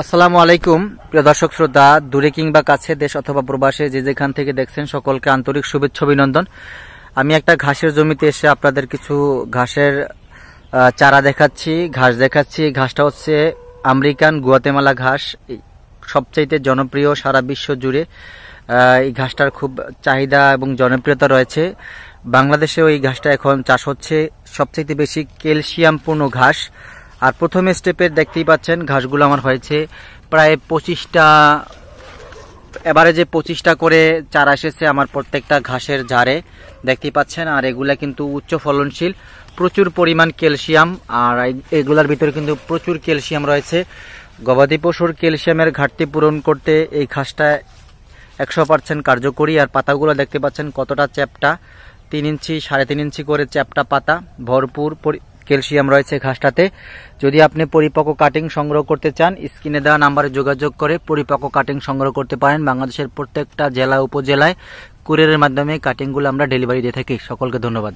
আসসালামু আলাইকুম প্রিয় দর্শক শ্রোতা, দূরে কিংবা কাছে, দেশ অথবা প্রবাসে যে যেখান থেকে দেখছেন সকলকে আন্তরিক শুভেচ্ছা অভিনন্দন। আমি একটা ঘাসের জমিতে এসে আপনাদের কিছু ঘাসের চারা দেখাচ্ছি, ঘাস দেখাচ্ছি। ঘাসটা হচ্ছে আমেরিকান গুয়াতেমালা ঘাস, সবচাইতে জনপ্রিয় সারা বিশ্ব জুড়ে। এই ঘাসটার খুব চাহিদা এবং জনপ্রিয়তা রয়েছে। বাংলাদেশেও এই ঘাসটা এখন চাষ হচ্ছে। সবচাইতে বেশি ক্যালসিয়ামপূর্ণ ঘাস। আর প্রথমে স্টেপের দেখতেই পাচ্ছেন ঘাসগুলো আমার হয়েছে প্রায় 25টা, এবারে যে 25টা করে চারা এসেছে আমার প্রত্যেকটা ঘাসের ঝাড়ে, দেখতেই পাচ্ছেন। আর এগুলা কিন্তু উচ্চ ফলনশীল, প্রচুর পরিমাণ ক্যালসিয়াম। আর এগুলার ভিতরে কিন্তু প্রচুর ক্যালসিয়াম রয়েছে। গবাদি পশুর ক্যালসিয়ামের ঘাটতি পূরণ করতে এই ঘাসটা 100% কার্যকরী। আর পাতাগুলো দেখতে পাচ্ছেন কতটা চ্যাপ্টা, 3 ইঞ্চি 3.5 ইঞ্চি করে চ্যাপ্টা পাতা, ভরপুর ক্যালসিয়াম রয়েছে ঘাসটাতে। যদি আপনি পরিপক্ক কাটিং সংগ্রহ করতে চান, স্ক্রিনে দেওয়া নাম্বারে যোগাযোগ করে পরিপক্ক কাটিং সংগ্রহ করতে পারেন। বাংলাদেশের প্রত্যেকটা জেলা উপজেলায় কুরিয়ারের মাধ্যমে কাটিংগুলো আমরা ডেলিভারি দিয়ে থাকি। সকলকে ধন্যবাদ।